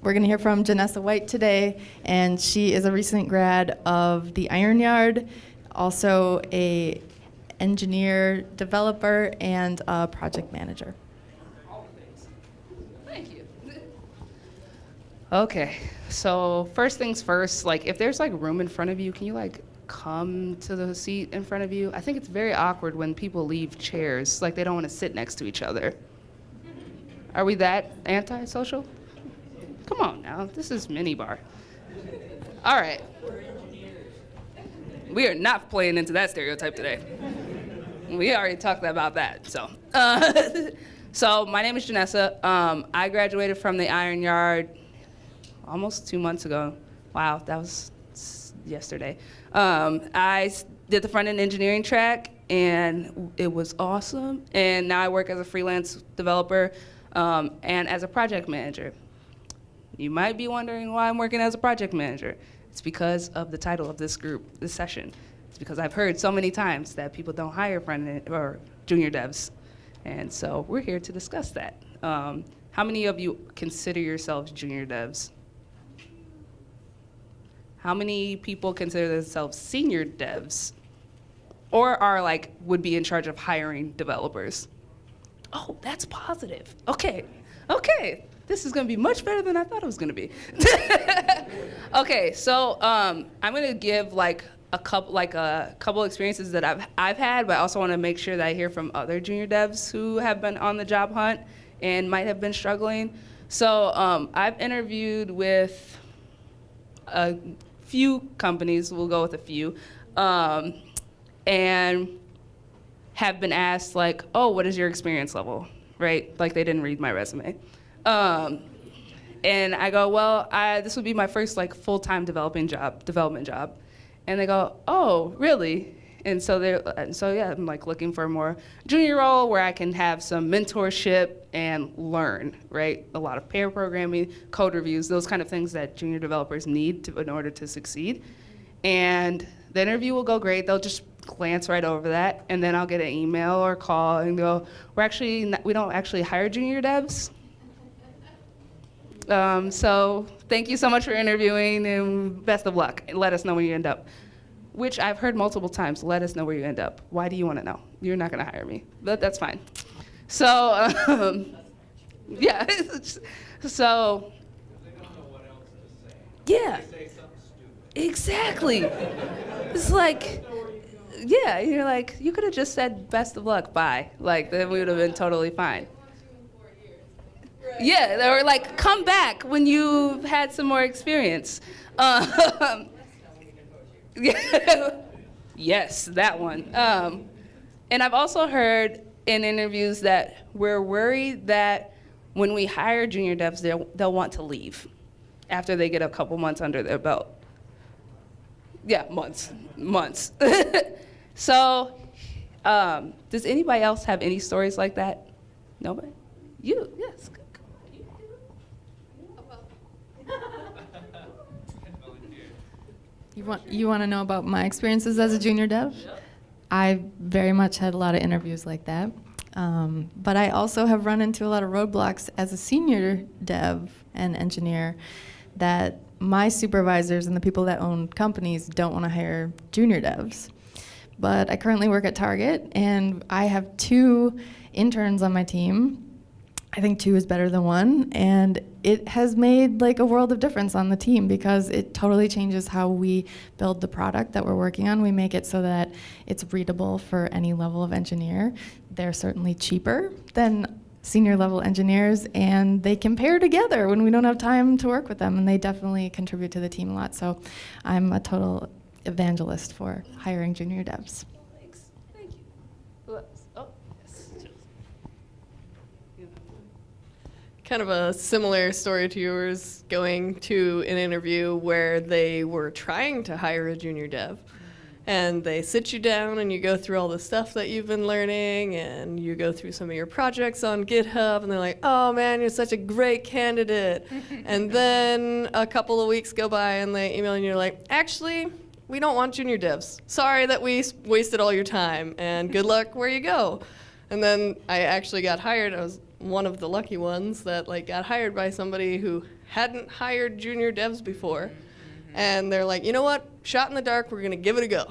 We're going to hear from Janessa White today, and she is a recent grad of the Iron Yard, also a engineer, developer, and a project manager. Thank you. Okay, so first things first, like if there's like room in front of you, can you like come to the seat in front of you? I think it's very awkward when people leave chairs, like they don't want to sit next to each other. Are we that antisocial? Come on now, this is minibar. All right. We are not playing into that stereotype today. We already talked about that, so. So my name is Janessa. I graduated from the Iron Yard almost 2 months ago. Wow, that was yesterday. I did the front-end engineering track, and it was awesome. And now I work as a freelance developer and as a project manager. You might be wondering why I'm working as a project manager. It's because of the title of this group, this session. It's because I've heard so many times that people don't hire front-end or junior devs. And so we're here to discuss that. How many of you consider yourselves junior devs? How many people consider themselves senior devs? Or are like, would be in charge of hiring developers? Oh, that's positive. Okay. This is gonna be much better than I thought it was gonna be. Okay, so I'm gonna give like a couple experiences that I've had, but I also want to make sure that I hear from other junior devs who have been on the job hunt and might have been struggling. So I've interviewed with a few companies, we'll go with a few, and have been asked like, oh, what is your experience level, right? Like they didn't read my resume. And I go, well, this would be my first like full-time development job. And they go, oh, really? And so yeah, I'm like looking for a more junior role where I can have some mentorship and learn, right? A lot of pair programming, code reviews, those kind of things that junior developers need in order to succeed. And the interview will go great. They'll just glance right over that, and then I'll get an email or call and go, we don't actually hire junior devs. So thank you so much for interviewing, and best of luck. Let us know where you end up. Which I've heard multiple times, let us know where you end up. Why do you want to know? You're not going to hire me, but that's fine. So, yeah. So, they don't know what else to say. Yeah. They say something stupid. Exactly. It's like, yeah, you're like, you could have just said best of luck, bye. Like, then we would have been totally fine. Yeah, they were like, come back when you've had some more experience. Yeah. Yes, that one. And I've also heard in interviews that we're worried that when we hire junior devs, they'll want to leave after they get a couple months under their belt. Yeah, months. So, does anybody else have any stories like that? Nobody? You, yes. You want to know about my experiences as a junior dev? Yep. I very much had a lot of interviews like that. But I also have run into a lot of roadblocks as a senior dev and engineer that my supervisors and the people that own companies don't want to hire junior devs. But I currently work at Target, and I have 2 interns on my team. I think 2 is better than 1, and it has made like a world of difference on the team because it totally changes how we build the product that we're working on. We make it so that it's readable for any level of engineer. They're certainly cheaper than senior level engineers, and they can pair together when we don't have time to work with them, and they definitely contribute to the team a lot. So I'm a total evangelist for hiring junior devs. Thanks. Thank you. Oh, yes. Kind of a similar story to yours, going to an interview where they were trying to hire a junior dev. And they sit you down and you go through all the stuff that you've been learning, and you go through some of your projects on GitHub, and they're like, oh man, you're such a great candidate. And then a couple of weeks go by and they email and you're like, actually, we don't want junior devs. Sorry that we wasted all your time, and good luck where you go. And then I actually got hired. I was one of the lucky ones that got hired by somebody who hadn't hired junior devs before. And they're like, you know what? Shot in the dark, we're going to give it a go.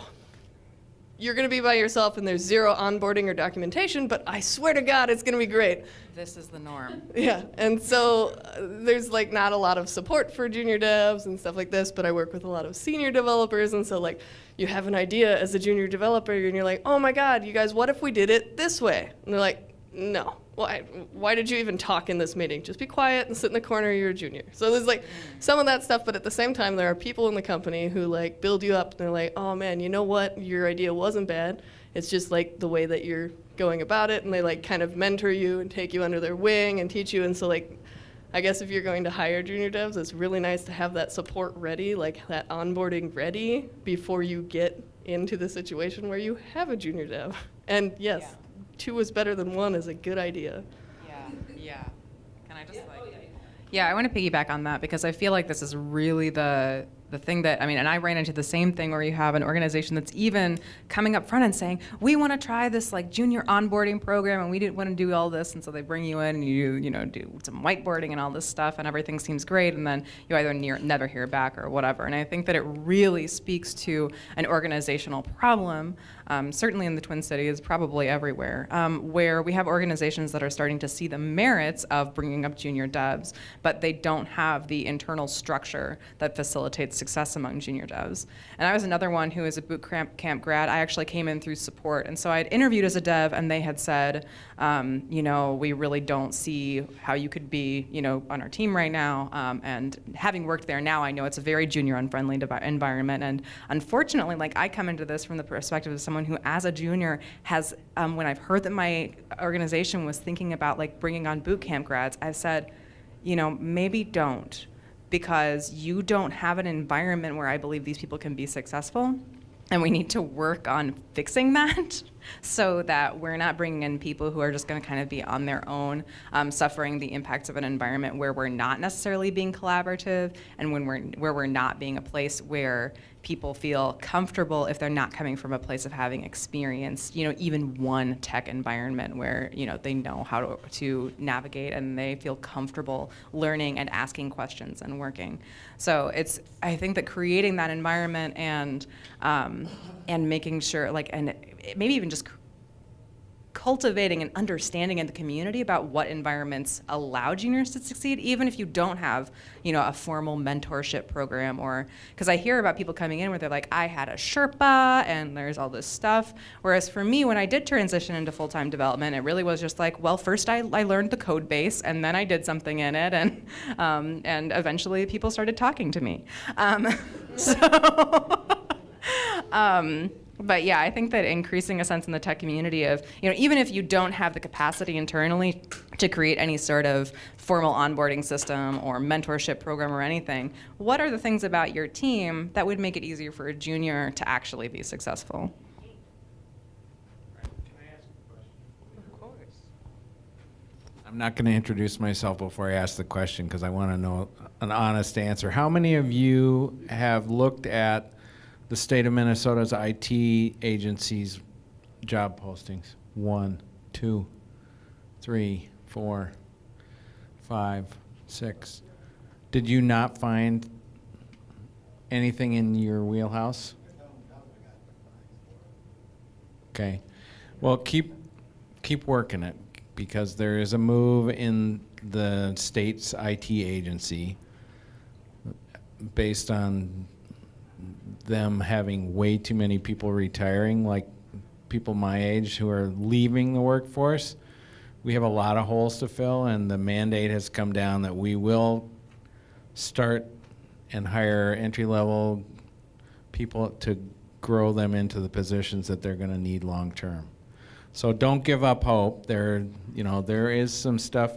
You're going to be by yourself and there's zero onboarding or documentation, but I swear to God, it's going to be great. This is the norm. Yeah, and so there's like not a lot of support for junior devs and stuff like this, but I work with a lot of senior developers, and so like you have an idea as a junior developer and you're like, oh my God, you guys, what if we did it this way? And they're like, no. Why did you even talk in this meeting? Just be quiet and sit in the corner, you're a junior. So there's like some of that stuff, but at the same time, there are people in the company who like build you up and they're like, oh man, you know what? Your idea wasn't bad. It's just like the way that you're going about it, and they like kind of mentor you and take you under their wing and teach you. And so like, I guess if you're going to hire junior devs, it's really nice to have that support ready, like that onboarding ready before you get into the situation where you have a junior dev. And yes. Yeah. 2 is better than 1 is a good idea. Yeah. Can I just Yeah, I want to piggyback on that because I feel like this is really the thing that, I mean, and I ran into the same thing where you have an organization that's even coming up front and saying, we want to try this like junior onboarding program and we didn't want to do all this. And so they bring you in and you know, do some whiteboarding and all this stuff and everything seems great. And then you either never hear back or whatever. And I think that it really speaks to an organizational problem, certainly in the Twin Cities, probably everywhere, where we have organizations that are starting to see the merits of bringing up junior devs, but they don't have the internal structure that facilitates success among junior devs. And I was another one who is a boot camp grad. I actually came in through support. And so I had interviewed as a dev and they had said, you know, we really don't see how you could be, you know, on our team right now. And having worked there now, I know it's a very junior unfriendly environment. And unfortunately, like I come into this from the perspective of someone who as a junior has, when I've heard that my organization was thinking about like bringing on boot camp grads, I've said, you know, maybe don't, because you don't have an environment where I believe these people can be successful. And we need to work on fixing that so that we're not bringing in people who are just going to kind of be on their own, suffering the impacts of an environment where we're not necessarily being collaborative and where we're not being a place where people feel comfortable if they're not coming from a place of having experienced, you know, even one tech environment where, you know, they know how to navigate and they feel comfortable learning and asking questions and working. So I think that creating that environment and making sure, like, and maybe even just cultivating an understanding in the community about what environments allow juniors to succeed, even if you don't have, you know, a formal mentorship program, or because I hear about people coming in where they're like, I had a Sherpa and there's all this stuff. Whereas for me, when I did transition into full-time development, it really was just like, well, first I learned the code base and then I did something in it, and eventually people started talking to me. But yeah, I think that increasing a sense in the tech community of, you know, even if you don't have the capacity internally to create any sort of formal onboarding system or mentorship program or anything, what are the things about your team that would make it easier for a junior to actually be successful? Can I ask a question? Of course. I'm not going to introduce myself before I ask the question because I want to know an honest answer. How many of you have looked at the state of Minnesota's IT agency's job postings? 1, 2, 3, 4, 5, 6. Did you not find anything in your wheelhouse? Okay. Well, keep working it, because there is a move in the state's IT agency based on them having way too many people retiring, like people my age who are leaving the workforce. We have a lot of holes to fill, and the mandate has come down that we will start and hire entry-level people to grow them into the positions that they're going to need long-term. So don't give up hope. There is some stuff.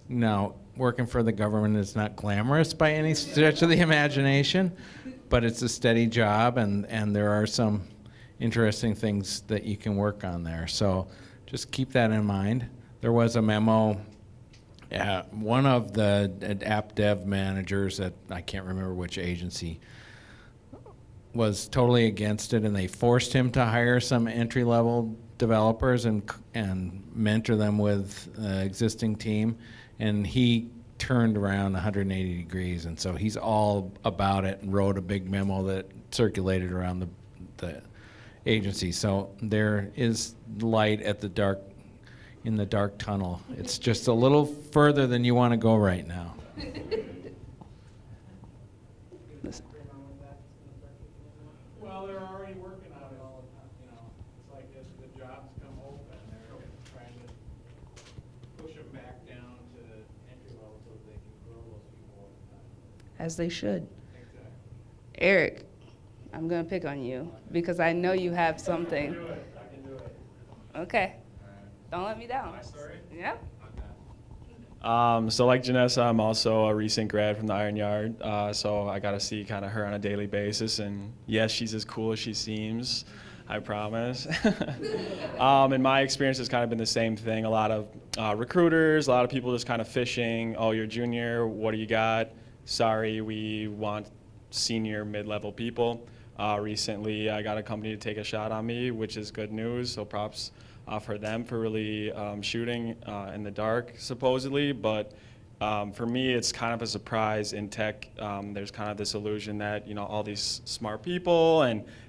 Now, working for the government is not glamorous by any stretch of the imagination, but it's a steady job, and there are some interesting things that you can work on there. So just keep that in mind. There was a memo, one of the app dev managers at, I can't remember which agency, was totally against it, and they forced him to hire some entry-level developers and mentor them with existing team. And he turned around 180 degrees, and so he's all about it and wrote a big memo that circulated around the agency. So there is light at in the dark tunnel. It's just a little further than you want to go right now. Well, they're already working on it all the time. You know, it's like as the jobs come open, they're trying to push them back down to the entry level so that they can grow those people over time. As they should. Exactly. Eric, I'm going to pick on you because I know you have something. I can do it. Okay. Don't let me down. My story? Yeah. So like Janessa, I'm also a recent grad from the Iron Yard, so I got to see kind of her on a daily basis, and yes, she's as cool as she seems, I promise. And my experience has kind of been the same thing. A lot of recruiters, a lot of people just kind of fishing. Oh, you're junior, what do you got? Sorry, we want senior, mid-level people. Recently, I got a company to take a shot on me, which is good news, so props for them for really shooting in the dark, supposedly. But for me, it's kind of a surprise in tech. There's kind of this illusion that, you know, all these smart people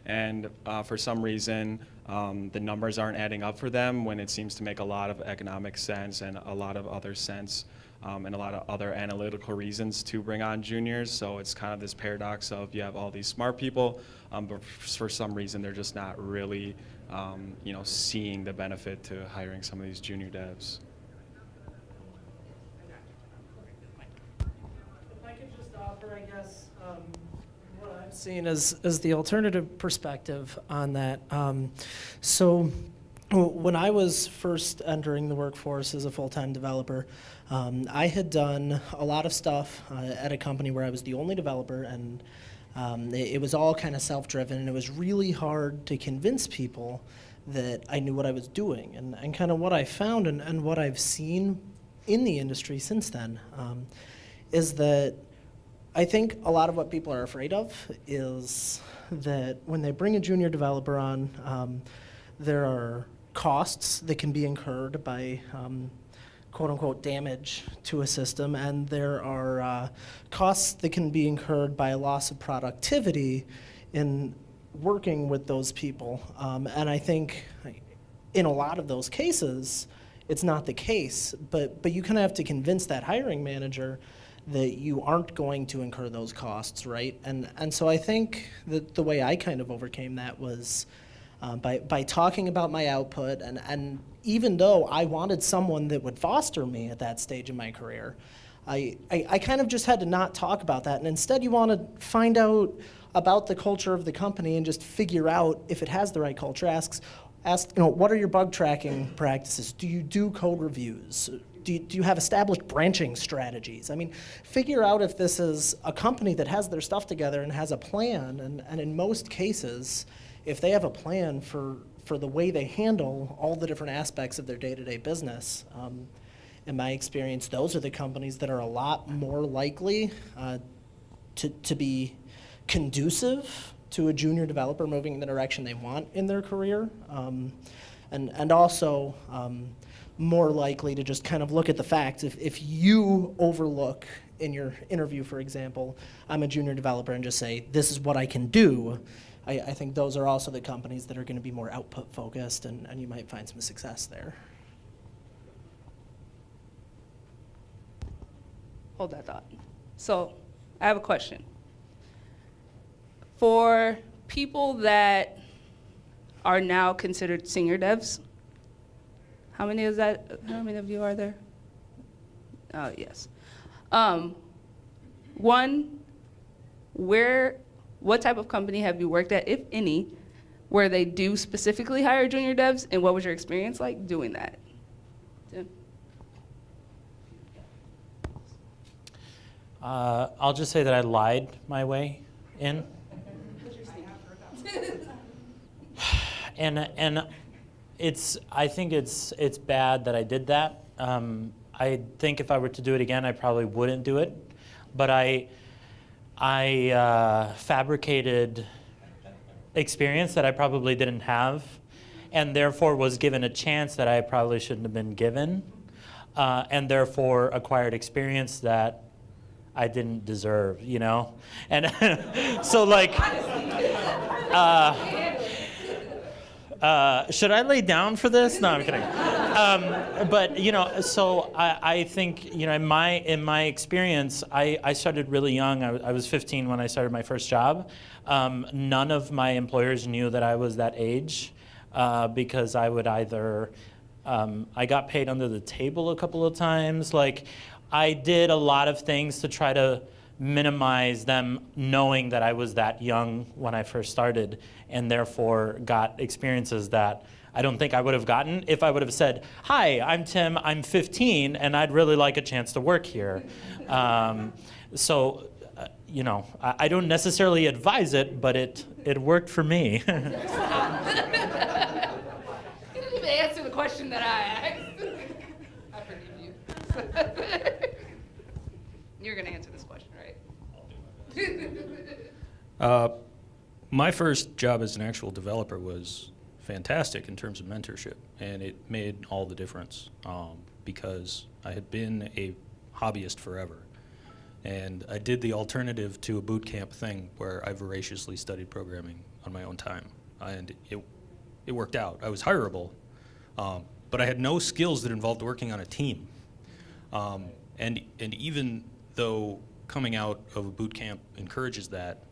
and for some reason the numbers aren't adding up for them when it seems to make a lot of economic sense and a lot of other sense and a lot of other analytical reasons to bring on juniors. So it's kind of this paradox of you have all these smart people, but for some reason they're just not really you know, seeing the benefit to hiring some of these junior devs. If I could just offer, I guess, what I've seen as the alternative perspective on that. So when I was first entering the workforce as a full-time developer, I had done a lot of stuff at a company where I was the only developer, and it was all kind of self-driven, and it was really hard to convince people that I knew what I was doing. And kind of what I found and what I've seen in the industry since then is that I think a lot of what people are afraid of is that when they bring a junior developer on, there are costs that can be incurred by quote-unquote damage to a system, and there are costs that can be incurred by a loss of productivity in working with those people. And I think in a lot of those cases, it's not the case, but you kind of have to convince that hiring manager that you aren't going to incur those costs, right? And so I think that the way I kind of overcame that was by talking about my output, and even though I wanted someone that would foster me at that stage in my career, I kind of just had to not talk about that, and instead you want to find out about the culture of the company and just figure out if it has the right culture. Ask, you know, what are your bug tracking practices? Do you do code reviews? Do you have established branching strategies? I mean, figure out if this is a company that has their stuff together and has a plan, and in most cases, if they have a plan for the way they handle all the different aspects of their day-to-day business, in my experience, those are the companies that are a lot more likely to be conducive to a junior developer moving in the direction they want in their career, and also more likely to just kind of look at the facts. If you overlook in your interview, for example, I'm a junior developer, and just say, this is what I can do, I think those are also the companies that are going to be more output focused, and you might find some success there. Hold that thought. So I have a question. For people that are now considered senior devs, how many of you are there? Oh, yes. One, what type of company have you worked at, if any, where they do specifically hire junior devs, and what was your experience like doing that? Tim? I'll just say that I lied my way in. And I think it's bad that I did that. I think if I were to do it again, I probably wouldn't do it. But I fabricated experience that I probably didn't have, and therefore was given a chance that I probably shouldn't have been given. and therefore acquired experience that I didn't deserve, you know? And so like, should I lay down for this? No, I'm kidding. But you know, so I think, you know, in my experience, I started really young. I was 15 when I started my first job. None of my employers knew that I was that age because I would either, I got paid under the table a couple of times. Like, I did a lot of things to try to minimize them knowing that I was that young when I first started, and therefore got experiences that I don't think I would have gotten if I would have said, "Hi, I'm Tim, I'm 15, and I'd really like a chance to work here." You know, I don't necessarily advise it, but it worked for me. You didn't even answer the question that I asked. I forgive you. You're going to answer this question, right? My first job as an actual developer was fantastic in terms of mentorship, and it made all the difference because I had been a hobbyist forever. And I did the alternative to a boot camp thing where I voraciously studied programming on my own time. And it worked out. I was hireable, but I had no skills that involved working on a team. And even though coming out of a boot camp encourages that,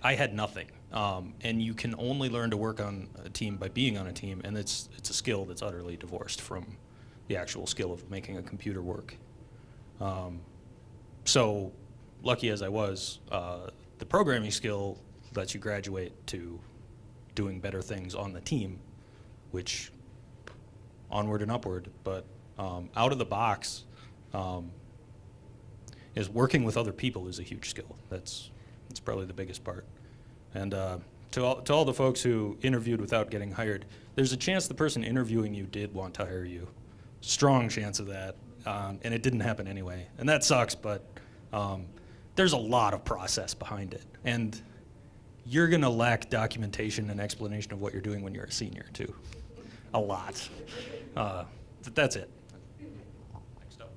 I had nothing. And you can only learn to work on a team by being on a team, and it's a skill that's utterly divorced from the actual skill of making a computer work. So lucky as I was, the programming skill lets you graduate to doing better things on the team, which onward and upward, but out of the box is working with other people is a huge skill. That's probably the biggest part. And to all the folks who interviewed without getting hired, there's a chance the person interviewing you did want to hire you. Strong chance of that, and it didn't happen anyway. And that sucks, but there's a lot of process behind it. And you're gonna lack documentation and explanation of what you're doing when you're a senior too. A lot. But that's it. Next up.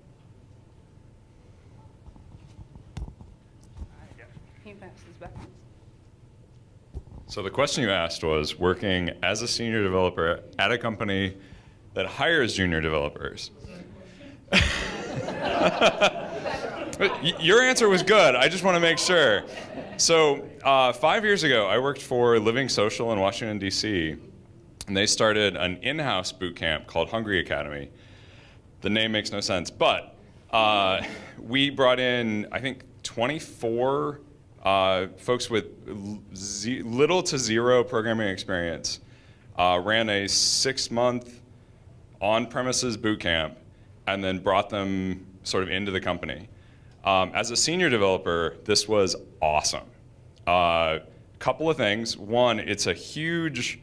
Can you pass this back? So the question you asked was working as a senior developer at a company that hires junior developers. Your answer was good. I just want to make sure. So 5 years ago, I worked for Living Social in Washington, D.C., and they started an in-house boot camp called Hungry Academy. The name makes no sense, but we brought in, I think, 24 folks with little to zero programming experience, ran a 6-month on-premises boot camp, and then brought them sort of into the company. As a senior developer, this was awesome. Couple of things. One, it's a huge,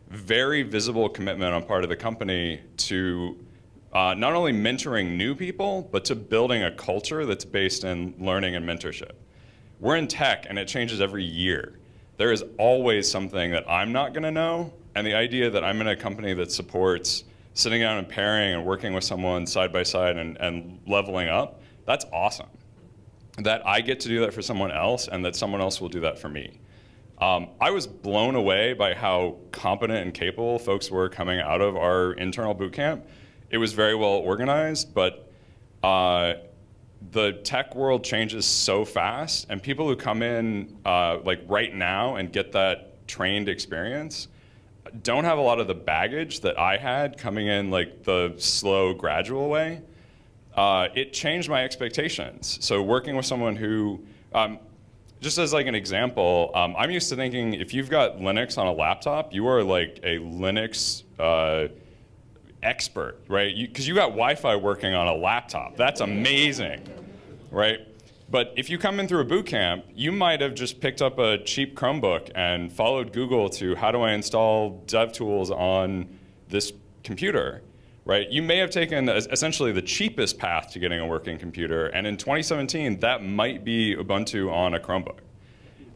very visible commitment on part of the company to not only mentoring new people, but to building a culture that's based in learning and mentorship. We're in tech, and it changes every year. There is always something that I'm not going to know, and the idea that I'm in a company that supports sitting down and pairing and working with someone side by side and leveling up, that's awesome. That I get to do that for someone else, and that someone else will do that for me. I was blown away by how competent and capable folks were coming out of our internal boot camp. It was very well organized, but the tech world changes so fast, and people who come in like right now and get that trained experience don't have a lot of the baggage that I had coming in like the slow, gradual way. It changed my expectations. So working with someone who, just as like an example, I'm used to thinking if you've got Linux on a laptop, you are like a Linux expert, right? Because you got Wi-Fi working on a laptop. That's amazing, right? But if you come in through a boot camp, you might have just picked up a cheap Chromebook and followed Google to how do I install DevTools on this computer, right? You may have taken essentially the cheapest path to getting a working computer, and in 2017, that might be Ubuntu on a Chromebook.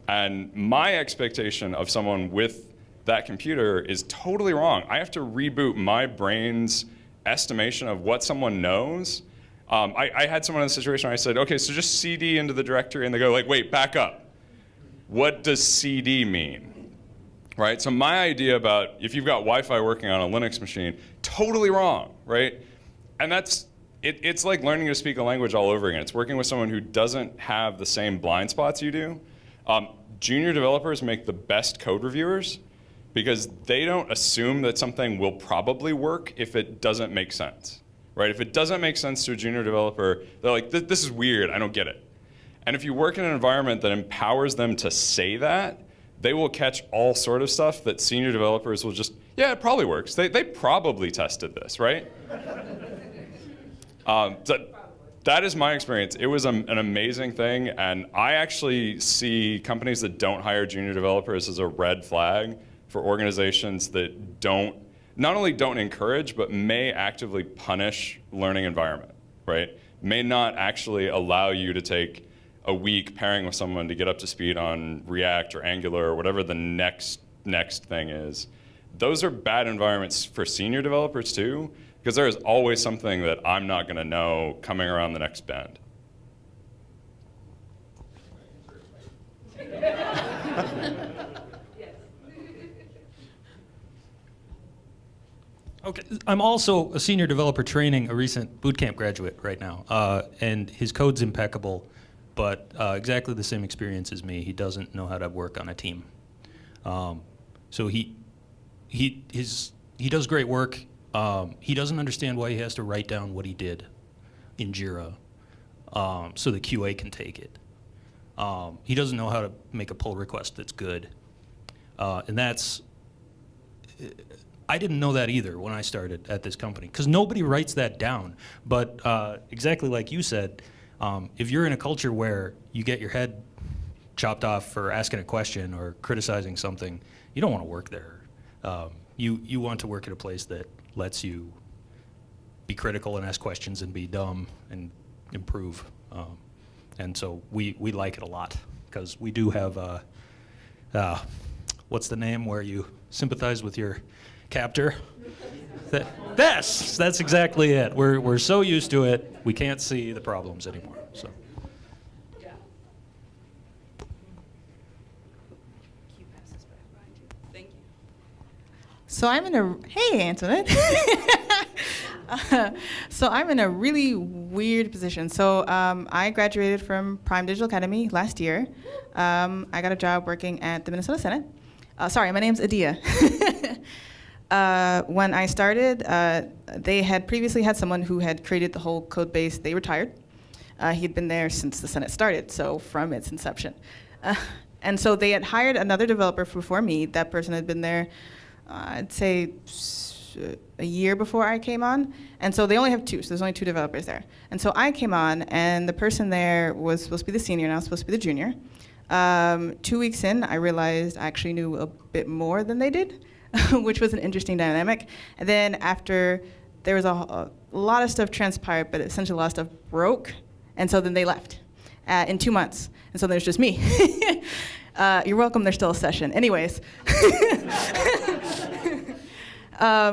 And my expectation of someone with that computer is totally wrong. I have to reboot my brain's estimation of what someone knows. I had someone in a situation where I said, okay, so just CD into the directory, and they go like, wait, back up. What does CD mean? Right? So my idea about if you've got Wi-Fi working on a Linux machine, totally wrong, right? And it's like learning to speak a language all over again. It's working with someone who doesn't have the same blind spots you do. Junior developers make the best code reviewers because they don't assume that something will probably work if it doesn't make sense, right? If it doesn't make sense to a junior developer, they're like, this is weird, I don't get it. And if you work in an environment that empowers them to say that, they will catch all sort of stuff that senior developers will just, yeah, it probably works. They probably tested this, right? So that is my experience. It was an amazing thing, and I actually see companies that don't hire junior developers as a red flag for organizations that not only don't encourage, but may actively punish learning environment, right? May not actually allow you to take a week pairing with someone to get up to speed on React or Angular or whatever the next thing is. Those are bad environments for senior developers too, because there is always something that I'm not going to know coming around the next bend. Okay, I'm also a senior developer training a recent bootcamp graduate right now, and his code's impeccable, but exactly the same experience as me. He doesn't know how to work on a team. So he does great work. He doesn't understand why he has to write down what he did in Jira so the QA can take it. He doesn't know how to make a pull request that's good. And that's, I didn't know that either when I started at this company, because nobody writes that down. But exactly like you said, if you're in a culture where you get your head chopped off for asking a question or criticizing something, you don't want to work there. You want to work at a place that lets you be critical and ask questions and be dumb and improve. And so we like it a lot, because we do have, what's the name where you sympathize with your captor? That's exactly it. We're so used to it, we can't see the problems anymore. So. So I'm in a, hey Antoinette. So I'm in a really weird position. So I graduated from Prime Digital Academy last year. I got a job working at the Minnesota Senate. Sorry, my name's Adia. When I started, they had previously had someone who had created the whole code base. They retired. He had been there since the Senate started, so from its inception. And so they had hired another developer before me. That person had been there, I'd say a year before I came on. And so they only have two, so there's only two developers there. And so I came on, and the person there was supposed to be the senior, and I was supposed to be the junior. 2 weeks in, I realized I actually knew a bit more than they did, which was an interesting dynamic. And then after, there was a lot of stuff transpired, but essentially a lot of stuff broke, and so then they left in 2 months. And so there's just me. You're welcome, there's still a session. Anyways.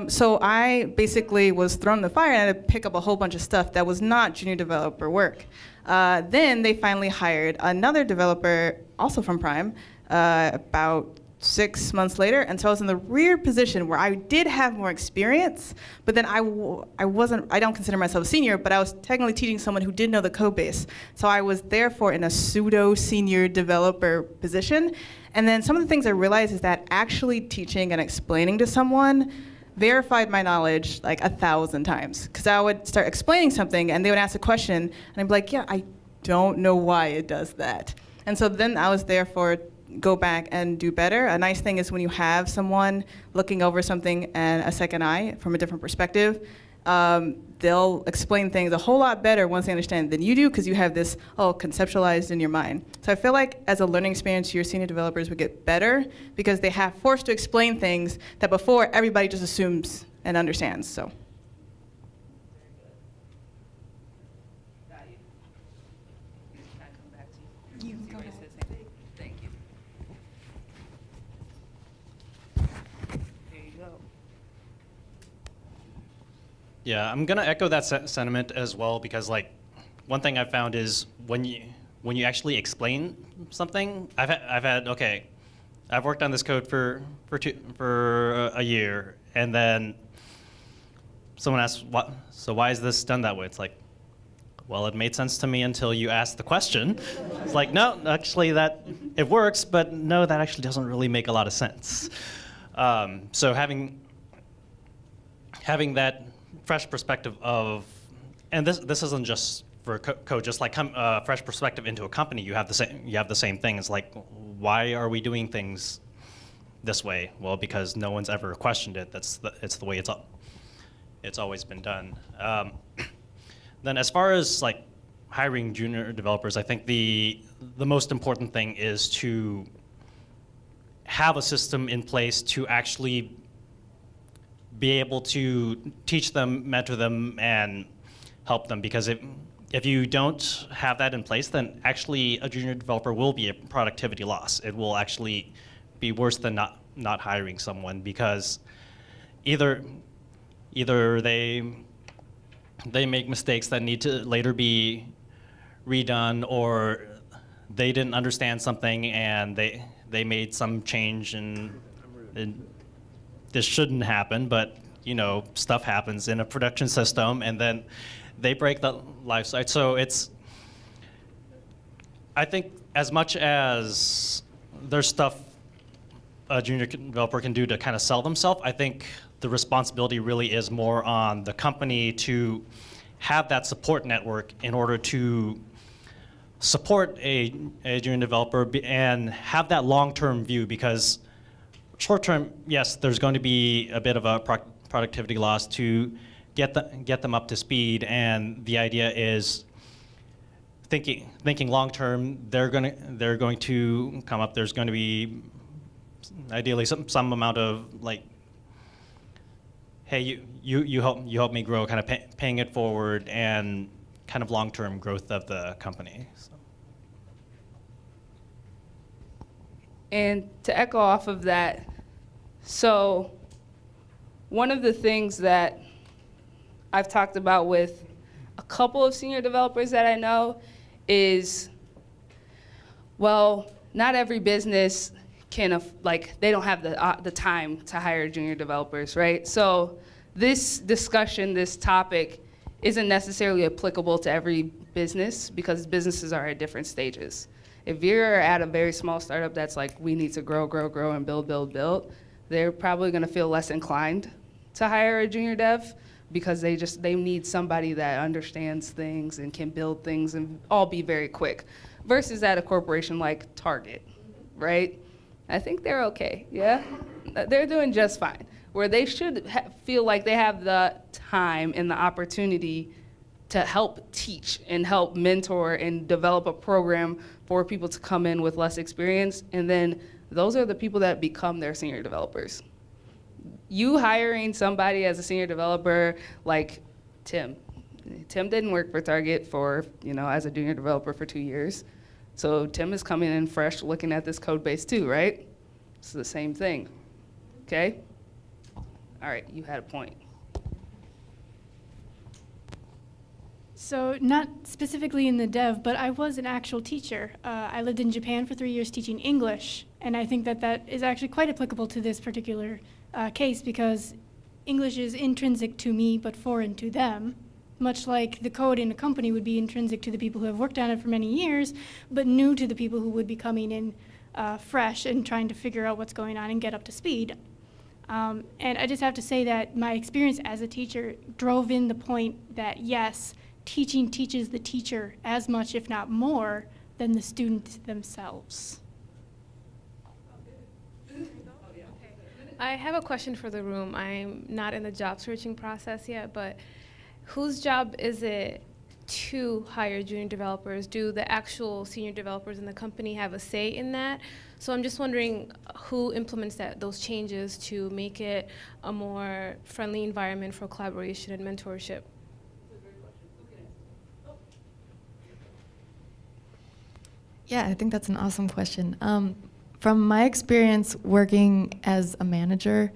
So I basically was thrown in the fire, and I had to pick up a whole bunch of stuff that was not junior developer work. Then they finally hired another developer, also from Prime, about 6 months later, and so I was in the weird position where I did have more experience, but then I don't consider myself a senior, but I was technically teaching someone who did know the code base. So I was therefore in a pseudo-senior developer position. And then some of the things I realized is that actually teaching and explaining to someone verified my knowledge like 1,000 times. Because I would start explaining something, and they would ask a question, and I'd be like, yeah, I don't know why it does that. And so then I was therefore go back and do better. A nice thing is when you have someone looking over something and a second eye from a different perspective, they'll explain things a whole lot better once they understand than you do, because you have this all conceptualized in your mind. So I feel like as a learning experience, your senior developers would get better because they have forced to explain things that before everybody just assumes and understands. So. Yeah, I'm gonna echo that sentiment as well because like one thing I've found is when you actually explain something, I've worked on this code for a year, and then someone asks, why is this done that way? It's like, well, it made sense to me until you asked the question. It's like, no, actually it works, but no, that actually doesn't really make a lot of sense. So having that fresh perspective of, and this isn't just for code, just like fresh perspective into a company, you have the same thing. It's like, why are we doing things this way? Well, because no one's ever questioned it. It's the way it's always been done. Then as far as like hiring junior developers, I think the most important thing is to have a system in place to actually be able to teach them, mentor them, and help them. Because if you don't have that in place, then actually a junior developer will be a productivity loss. It will actually be worse than not hiring someone, because either they make mistakes that need to later be redone, or they didn't understand something and they made some change and this shouldn't happen, but you know, stuff happens in a production system, and then they break the life cycle. So I think as much as there's stuff a junior developer can do to kind of sell themselves, I think the responsibility really is more on the company to have that support network in order to support a junior developer and have that long-term view, because short-term, yes, there's going to be a bit of a productivity loss to get them up to speed, and the idea is thinking long-term, they're going to come up. There's going to be ideally some amount of like, hey, you help me grow, kind of paying it forward, and kind of long-term growth of the company. So. And to echo off of that, so one of the things that I've talked about with a couple of senior developers that I know is, well, not every business can, they don't have the time to hire junior developers, right? So this discussion, this topic, isn't necessarily applicable to every business, because businesses are at different stages. If you're at a very small startup that's like, we need to grow, and build, they're probably gonna feel less inclined to hire a junior dev, because they need somebody that understands things and can build things and all be very quick, versus at a corporation like Target, right? I think they're okay, yeah? They're doing just fine, where they should feel like they have the time and the opportunity to help teach and help mentor and develop a program for people to come in with less experience, and then those are the people that become their senior developers. You hiring somebody as a senior developer like Tim. Tim didn't work for Target as a junior developer for 2 years. So Tim is coming in fresh, looking at this code base too, right? It's the same thing, okay? All right, you had a point. So not specifically in the dev, but I was an actual teacher. I lived in Japan for 3 years teaching English, and I think that is actually quite applicable to this particular case, because English is intrinsic to me but foreign to them, much like the code in a company would be intrinsic to the people who have worked on it for many years, but new to the people who would be coming in fresh and trying to figure out what's going on and get up to speed. And I just have to say that my experience as a teacher drove in the point that, yes, teaching teaches the teacher as much, if not more, than the students themselves. I have a question for the room. I'm not in the job searching process yet, but whose job is it to hire junior developers? Do the actual senior developers in the company have a say in that? So I'm just wondering who implements those changes to make it a more friendly environment for collaboration and mentorship? Yeah, I think that's an awesome question. From my experience working as a manager,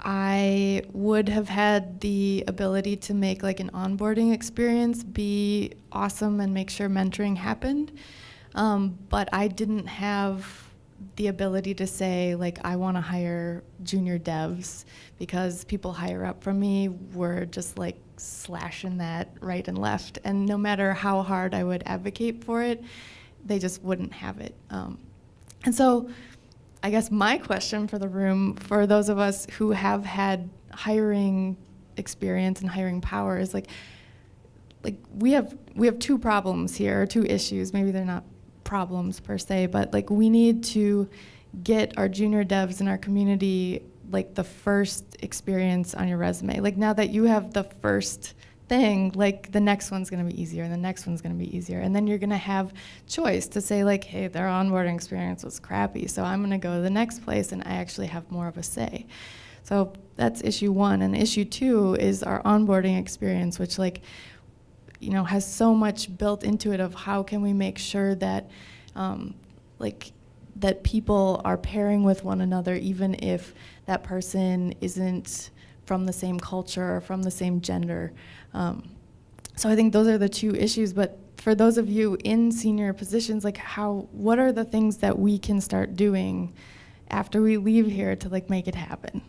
I would have had the ability to make like an onboarding experience be awesome and make sure mentoring happened. But I didn't have the ability to say, like, I want to hire junior devs, because people higher up from me were just like slashing that right and left. And no matter how hard I would advocate for it, they just wouldn't have it. And so I guess my question for the room, for those of us who have had hiring experience and hiring power, is like we have two problems here, or two issues. Maybe they're not problems per se, but like we need to get our junior devs in our community like the first experience on your resume. Like now that you have the first thing, like the next one's gonna be easier and the next one's gonna be easier. And then you're gonna have choice to say like, hey, their onboarding experience was crappy, so I'm gonna go to the next place and I actually have more of a say. So that's issue one. And issue two is our onboarding experience, which like, you know, has so much built into it of how can we make sure that that people are pairing with one another, even if that person isn't from the same culture or from the same gender. So I think those are the two issues. But for those of you in senior positions, like what are the things that we can start doing after we leave here to like make it happen?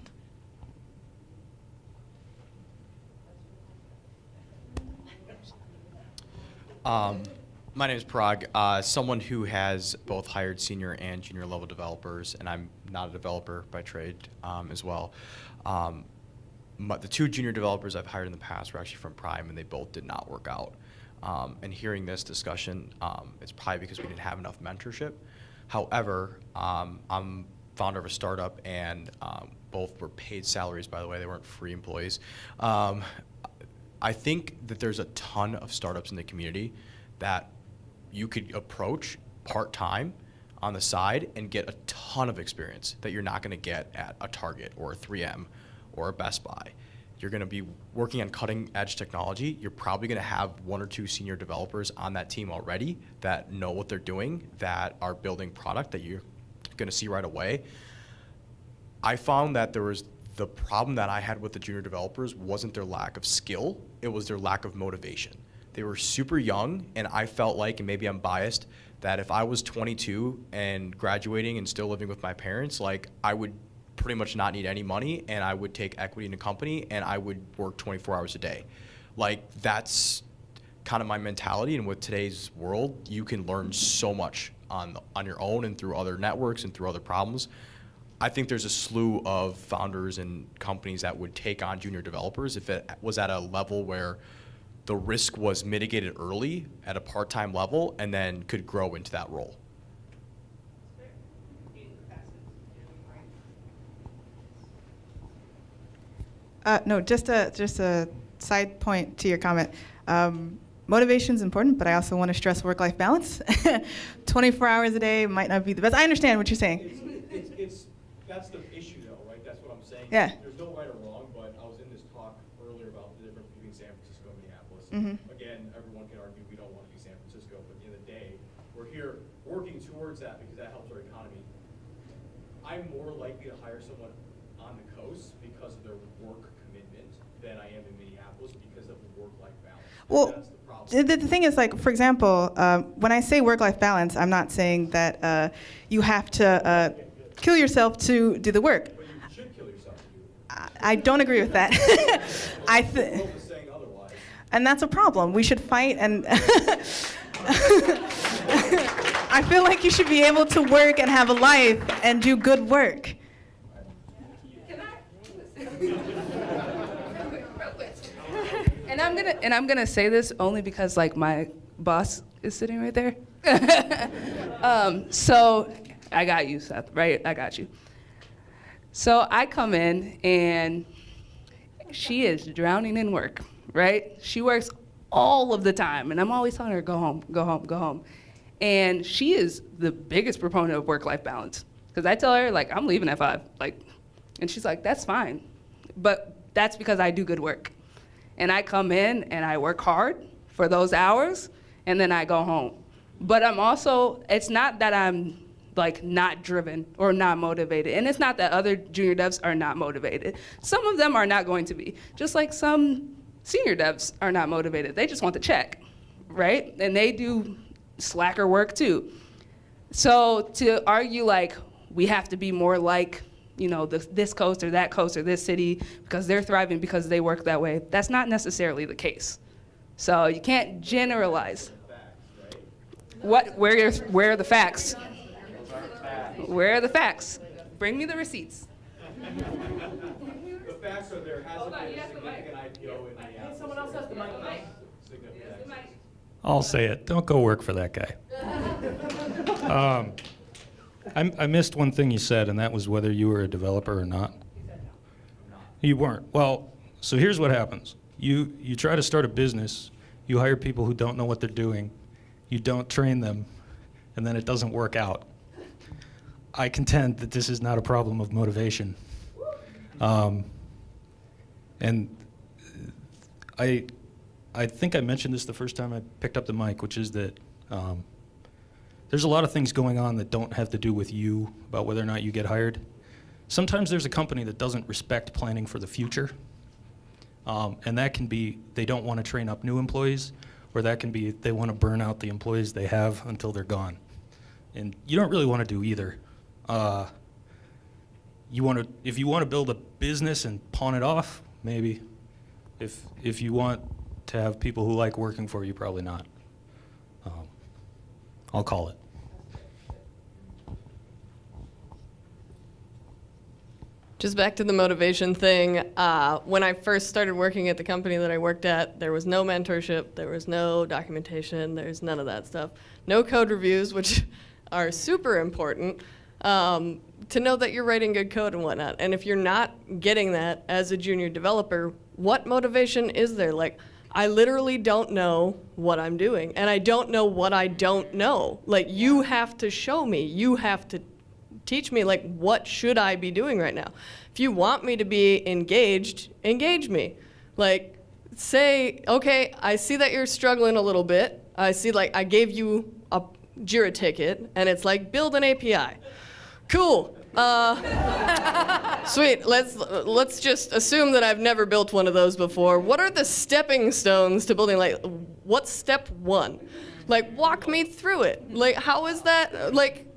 My name is Parag. Someone who has both hired senior and junior level developers, and I'm not a developer by trade as well. The two junior developers I've hired in the past were actually from Prime, and they both did not work out. And hearing this discussion, it's probably because we didn't have enough mentorship. However, I'm founder of a startup, and both were paid salaries, by the way. They weren't free employees. I think that there's a ton of startups in the community that you could approach part-time on the side and get a ton of experience that you're not going to get at a Target or a 3M or a Best Buy. You're going to be working on cutting-edge technology. You're probably going to have one or two senior developers on that team already that know what they're doing, that are building product that you're going to see right away. I found that the problem that I had with the junior developers wasn't their lack of skill, it was their lack of motivation. They were super young, and I felt like, and maybe I'm biased, that if I was 22 and graduating and still living with my parents, like I would pretty much not need any money, and I would take equity in a company, and I would work 24 hours a day. Like that's kind of my mentality, and with today's world, you can learn so much on your own and through other networks and through other problems. I think there's a slew of founders and companies that would take on junior developers if it was at a level where the risk was mitigated early at a part-time level and then could grow into that role. No, just a side point to your comment. Motivation is important, but I also want to stress work-life balance. 24 hours a day might not be the best. I understand what you're saying. That's the issue, though, right? That's what I'm saying. Yeah. There's no right or wrong, but I was in this talk earlier about the difference between San Francisco and Minneapolis. Again, everyone can argue we don't want to be San Francisco, but at the end of the day, we're here working towards that because that helps our economy. I'm more likely to hire someone on the coast because of their work commitment than I am in Minneapolis because of the work-life balance. Well, that's the problem. the thing is, like, for example, when I say work-life balance, I'm not saying that you have to kill yourself to do the work. But you should kill yourself to do it. I don't agree with that. And that's a problem. We should fight, and I feel like you should be able to work and have a life and do good work. And I'm gonna say this only because like my boss is sitting right there. So I got you, Seth, right? I got you. So I come in and she is drowning in work, right? She works all of the time, and I'm always telling her, go home, go home, go home. And she is the biggest proponent of work-life balance. Because I tell her, like, I'm leaving at 5. Like, and she's like, that's fine. But that's because I do good work. And I come in and I work hard for those hours, and then I go home. But I'm also, it's not that I'm like not driven or not motivated. And it's not that other junior devs are not motivated. Some of them are not going to be, just like some senior devs are not motivated. They just want the check, right? And they do slacker work too. So to argue like we have to be more like, you know, this coast or that coast or this city because they're thriving because they work that way, that's not necessarily the case. So you can't generalize. Where are the facts? Where are the facts? Bring me the receipts. The facts are there hasn't been a significant IPO in the Someone else has the mic. I'll say it. Don't go work for that guy. I missed one thing you said, and that was whether you were a developer or not. You weren't. Well, so here's what happens. You try to start a business. You hire people who don't know what they're doing. You don't train them, and then it doesn't work out. I contend that this is not a problem of motivation. And I think I mentioned this the first time I picked up the mic, which is that there's a lot of things going on that don't have to do with you about whether or not you get hired. Sometimes there's a company that doesn't respect planning for the future. And that can be they don't want to train up new employees, or that can be they want to burn out the employees they have until they're gone. And you don't really want to do either. If you want to build a business and pawn it off, maybe. If you want to have people who like working for you, probably not. I'll call it. Just back to the motivation thing. When I first started working at the company that I worked at, there was no mentorship, there was no documentation, there's none of that stuff. No code reviews, which are super important to know that you're writing good code and whatnot. And if you're not getting that as a junior developer, what motivation is there? Like, I literally don't know what I'm doing, and I don't know what I don't know. Like, you have to show me, you have to teach me, like, what should I be doing right now? If you want me to be engaged, engage me. Like, say, okay, I see that you're struggling a little bit. I see, like, I gave you a Jira ticket, and it's like, build an API. Cool. Sweet. Let's just assume that I've never built one of those before. What are the stepping stones to building? Like, what's step one? Like, walk me through it. Like, how is that? Like,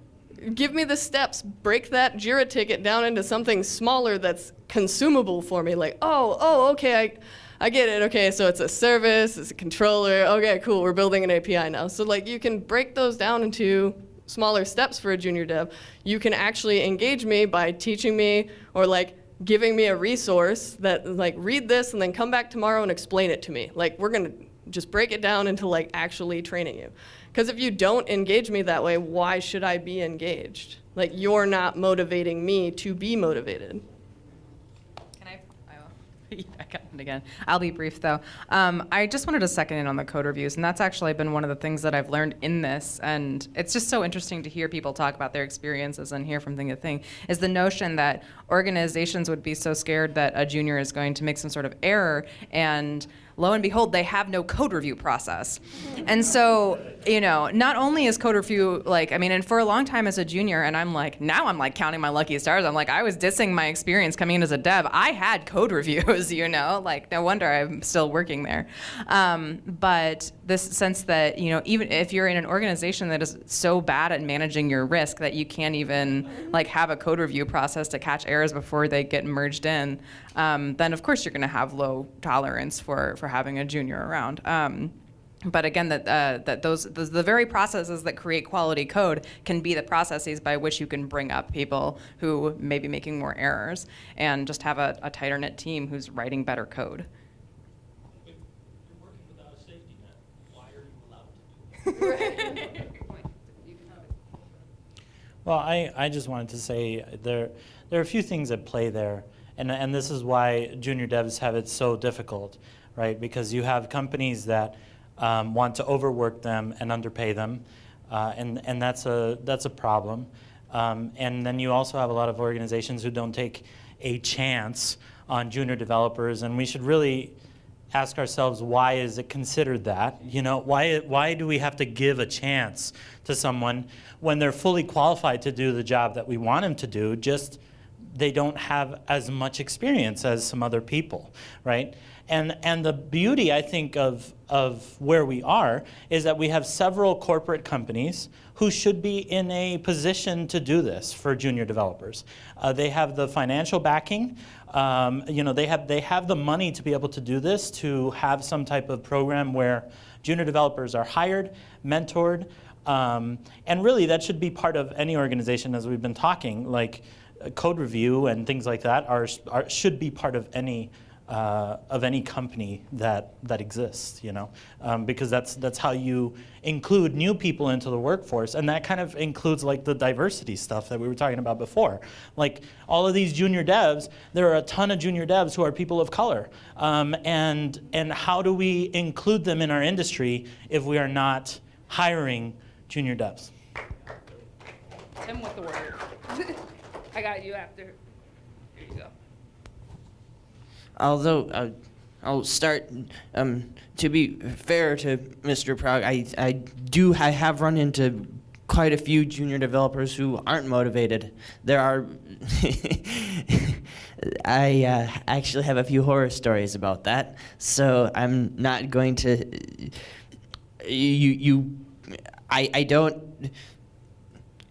give me the steps. Break that Jira ticket down into something smaller that's consumable for me. Like, okay, I get it. Okay, so it's a service, it's a controller. Okay, cool. We're building an API now. So, like, you can break those down into smaller steps for a junior dev. You can actually engage me by teaching me or like giving me a resource that like read this and then come back tomorrow and explain it to me. Like, we're gonna just break it down into like actually training you. Because if you don't engage me that way, why should I be engaged? Like, you're not motivating me to be motivated. Back on again. I'll be brief though. I just wanted to second in on the code reviews, and that's actually been one of the things that I've learned in this, and it's just so interesting to hear people talk about their experiences and hear from thing to thing, is the notion that organizations would be so scared that a junior is going to make some sort of error, and lo and behold, they have no code review process. And so, you know, not only is code review, like, I mean, and for a long time as a junior, and now I'm like counting my lucky stars. I'm like, I was dissing my experience coming in as a dev. I had code reviews, you know, like, no wonder I'm still working there. But this sense that, you know, even if you're in an organization that is so bad at managing your risk that you can't even like have a code review process to catch errors before they get merged in, then of course you're going to have low tolerance for having a junior around. But again, that those the very processes that create quality code can be the processes by which you can bring up people who may be making more errors and just have a tighter knit team who's writing better code. You're working without a safety net. Why are you allowed to do it? Well, I just wanted to say there are a few things at play there, and this is why junior devs have it so difficult, right? Because you have companies that want to overwork them and underpay them, and that's a problem. And then you also have a lot of organizations who don't take a chance on junior developers, and we should really ask ourselves, why is it considered that? You know, why do we have to give a chance to someone when they're fully qualified to do the job that we want them to do, just they don't have as much experience as some other people, right? And the beauty, I think, of where we are is that we have several corporate companies who should be in a position to do this for junior developers. They have the financial backing. You know, they have the money to be able to do this, to have some type of program where junior developers are hired, mentored, and really that should be part of any organization, as we've been talking, like code review and things like that should be part of any company that exists, you know, because that's how you include new people into the workforce, and that kind of includes like the diversity stuff that we were talking about before. Like all of these junior devs, there are a ton of junior devs who are people of color, and how do we include them in our industry if we are not hiring junior devs? Tim with the word. I got you after. Here you go. Although I'll start, to be fair to Mr. Prague, I have run into quite a few junior developers who aren't motivated. There are, I actually have a few horror stories about that, so I'm not going to,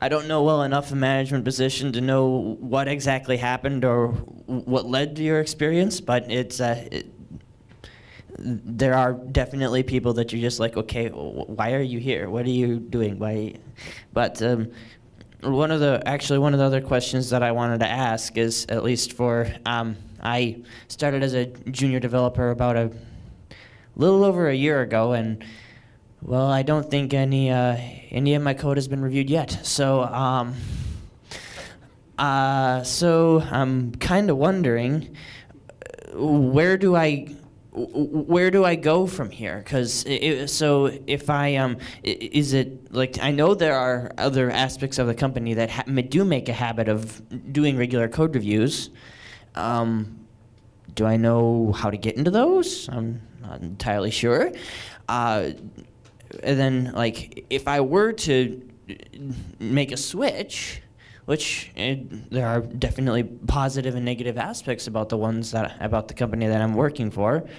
I don't know well enough a management position to know what exactly happened or what led to your experience, but there are definitely people that you're just like, okay, why are you here? What are you doing? Why? But one of the other questions that I wanted to ask is, at least for, I started as a junior developer about a little over a year ago, and well, I don't think any of my code has been reviewed yet. So, so I'm kind of wondering, where do I go from here? Because so if I is it like, I know there are other aspects of the company that do make a habit of doing regular code reviews. Do I know how to get into those? I'm not entirely sure. And then, like, if I were to make a switch, which there are definitely positive and negative aspects about about the company that I'm working for,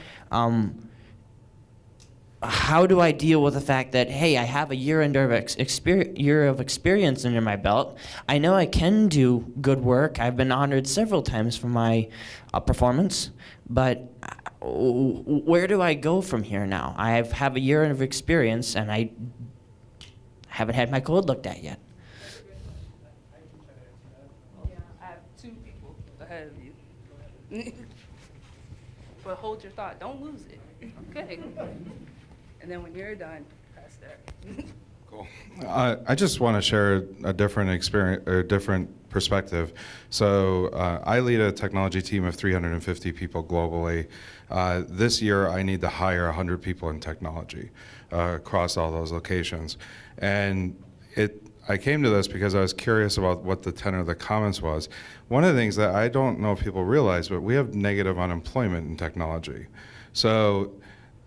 how do I deal with the fact that, hey, I have a year of experience under my belt. I know I can do good work. I've been honored several times for my performance, but where do I go from here now? I have a year of experience, and I haven't had my code looked at yet. I have two people ahead of you. But hold your thought. Don't lose it. Okay. And then when you're done, pass there. Cool. I just want to share a different experience, or different perspective. So I lead a technology team of 350 people globally. This year, I need to hire 100 people in technology across all those locations. And I came to this because I was curious about what the tenor of the comments was. One of the things that I don't know if people realize, but we have negative unemployment in technology. So,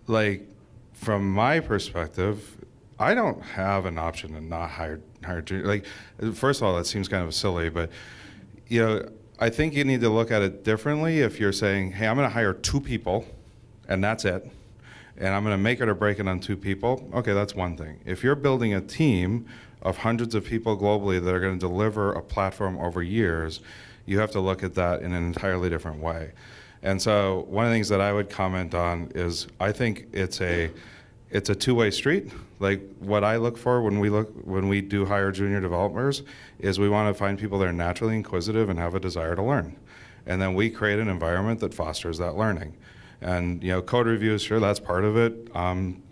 like, from my perspective, I don't have an option to not hire junior. Like, first of all, that seems kind of silly, but you know, I think you need to look at it differently. If you're saying, hey, I'm going to hire 2 people, and that's it, and I'm going to make it or break it on 2 people, okay, that's one thing. If you're building a team of hundreds of people globally that are going to deliver a platform over years, you have to look at that in an entirely different way. And so one of the things that I would comment on is, I think it's a two-way street. Like, what I look for when we do hire junior developers is we want to find people that are naturally inquisitive and have a desire to learn. And then we create an environment that fosters that learning. And you know, code reviews, sure, that's part of it.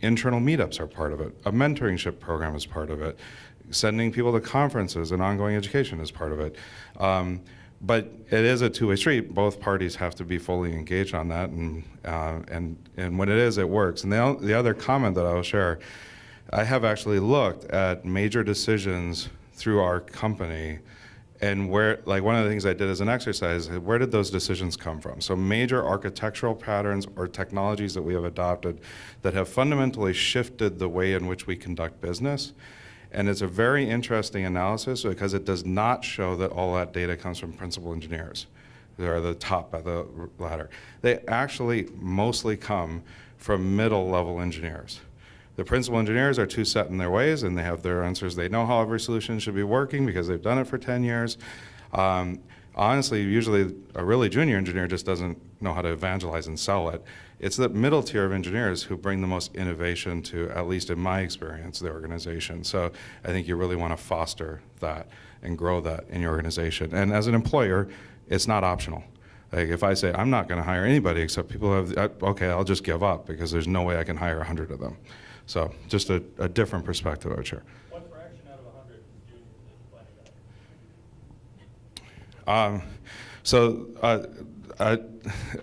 Internal meetups are part of it. A mentorship program is part of it. Sending people to conferences and ongoing education is part of it. But it is a two-way street. Both parties have to be fully engaged on that, and when it is, it works. And the other comment that I will share, I have actually looked at major decisions through our company, and where, like one of the things I did as an exercise, where did those decisions come from? So major architectural patterns or technologies that we have adopted that have fundamentally shifted the way in which we conduct business. And it's a very interesting analysis because it does not show that all that data comes from principal engineers. They're the top of the ladder. They actually mostly come from middle level engineers. The principal engineers are too set in their ways and they have their answers. They know how every solution should be working because they've done it for 10 years. Honestly, usually a really junior engineer just doesn't know how to evangelize and sell it. It's the middle tier of engineers who bring the most innovation to, at least in my experience, the organization. So I think you really want to foster that and grow that in your organization. And as an employer, it's not optional. Like if I say, I'm not going to hire anybody except people who have, okay, I'll just give up because there's no way I can hire 100 of them. So just a different perspective, I would share. What fraction out of 100 is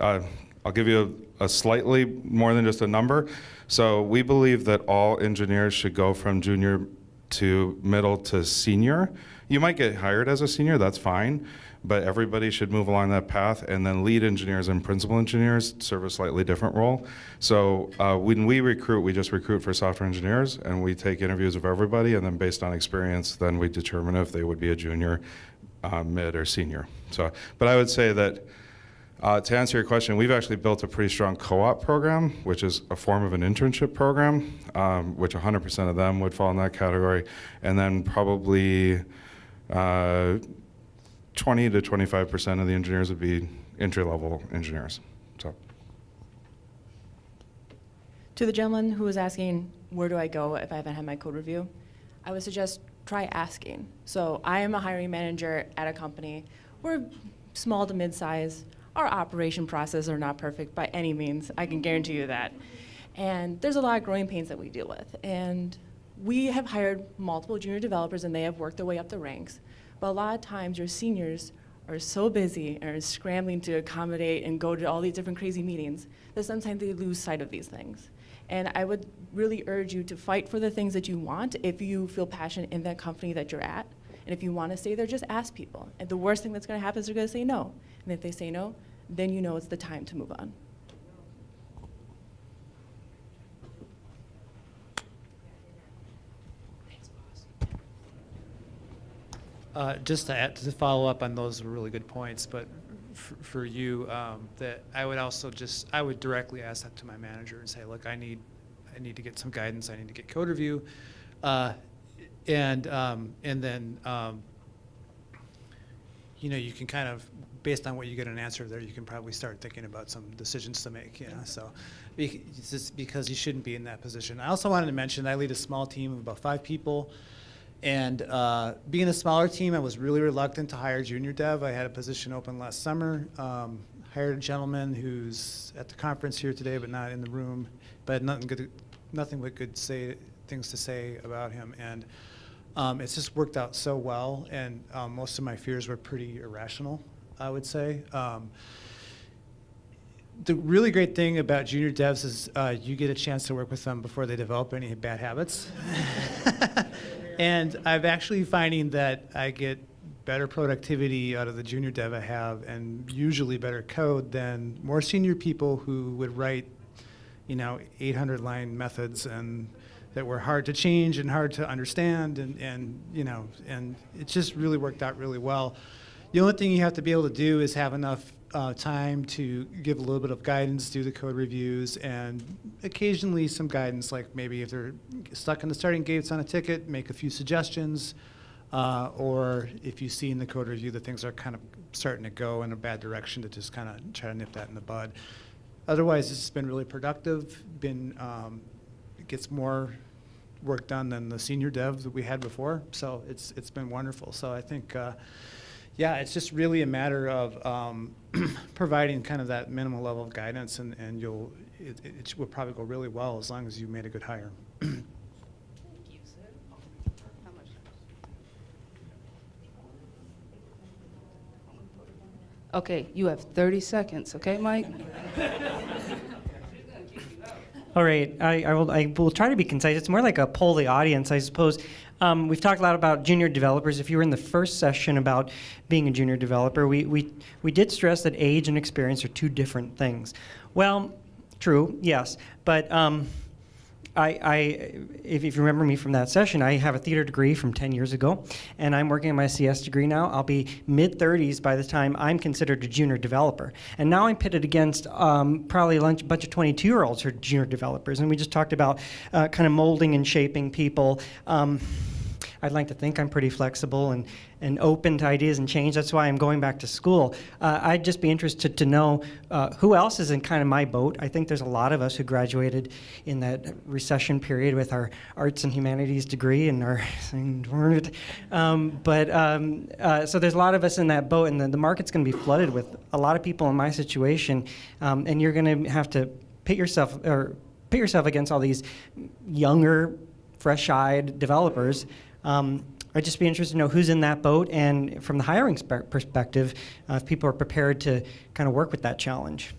junior? I'll give you a slightly more than just a number. So we believe that all engineers should go from junior to middle to senior. You might get hired as a senior, that's fine, but everybody should move along that path, and then lead engineers and principal engineers serve a slightly different role. So when we recruit, we just recruit for software engineers, and we take interviews of everybody, and then based on experience, then we determine if they would be a junior, mid, or senior. So, but I would say that to answer your question, we've actually built a pretty strong co-op program, which is a form of an internship program, which 100% of them would fall in that category, and then probably 20 to 25% of the engineers would be entry-level engineers. So, to the gentleman who was asking, where do I go if I haven't had my code review? I would suggest try asking. So I am a hiring manager at a company. We're small to mid-size. Our operation processes are not perfect by any means. I can guarantee you that. And there's a lot of growing pains that we deal with. And we have hired multiple junior developers and they have worked their way up the ranks. But a lot of times your seniors are so busy and are scrambling to accommodate and go to all these different crazy meetings that sometimes they lose sight of these things. And I would really urge you to fight for the things that you want if you feel passionate in that company that you're at. And if you want to stay there, just ask people. And the worst thing that's going to happen is they're going to say no. And if they say no, then you know it's the time to move on. Just to follow up on those really good points, but for you, that I would also I would directly ask that to my manager and say, look, I need to get some guidance. I need to get code review, and then you can kind of, based on what you get an answer there, you can probably start thinking about some decisions to make. So it's just because you shouldn't be in that position. I also wanted to mention I lead a small team of about 5 people. And being a smaller team, I was really reluctant to hire junior dev. I had a position open last summer, hired a gentleman who's at the conference here today but not in the room, but nothing but good things to say about him. And it's just worked out so well, and most of my fears were pretty irrational, I would say. The really great thing about junior devs is you get a chance to work with them before they develop any bad habits. And I'm actually finding that I get better productivity out of the junior dev I have, and usually better code than more senior people who would write, 800-line methods and that were hard to change and hard to understand, and it just really worked out really well. The only thing you have to be able to do is have enough time to give a little bit of guidance, do the code reviews, and occasionally some guidance, like maybe if they're stuck in the starting gates on a ticket, make a few suggestions, or if you see in the code review that things are kind of starting to go in a bad direction, to just kind of try to nip that in the bud. Otherwise, it's been really productive, it gets more work done than the senior dev that we had before, so it's been wonderful. So I think yeah, it's just really a matter of providing kind of that minimal level of guidance, and it will probably go really well as long as you made a good hire. Okay, you have 30 seconds, okay, Mike? All right, I will try to be concise. It's more like a poll the audience, I suppose. We've talked a lot about junior developers. If you were in the first session about being a junior developer, we did stress that age and experience are two different things. Well, true, yes, but if you remember me from that session, I have a theater degree from 10 years ago, and I'm working on my CS degree now. I'll be mid-30s by the time I'm considered a junior developer. And now I'm pitted against probably a bunch of 22-year-olds who are junior developers, and we just talked about kind of molding and shaping people. I'd like to think I'm pretty flexible and open to ideas and change. That's why I'm going back to school. I'd just be interested to know who else is in kind of my boat. I think there's a lot of us who graduated in that recession period with our arts and humanities degree and our so there's a lot of us in that boat, and the market's going to be flooded with a lot of people in my situation, and you're going to have to pit yourself against all these younger, fresh-eyed developers. I'd just be interested to know who's in that boat, and from the hiring perspective, if people are prepared to kind of work with that challenge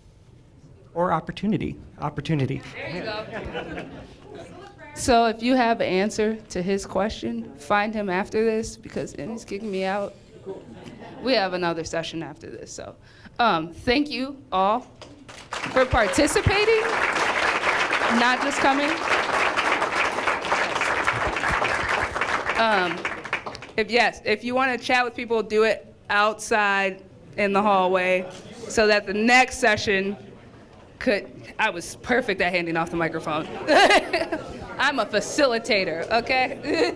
or opportunity. There you go. So if you have an answer to his question, find him after this, because he's kicking me out. We have another session after this. So thank you all for participating, not just coming. If you want to chat with people, do it outside in the hallway so that the next session I was perfect at handing off the microphone. I'm a facilitator, okay?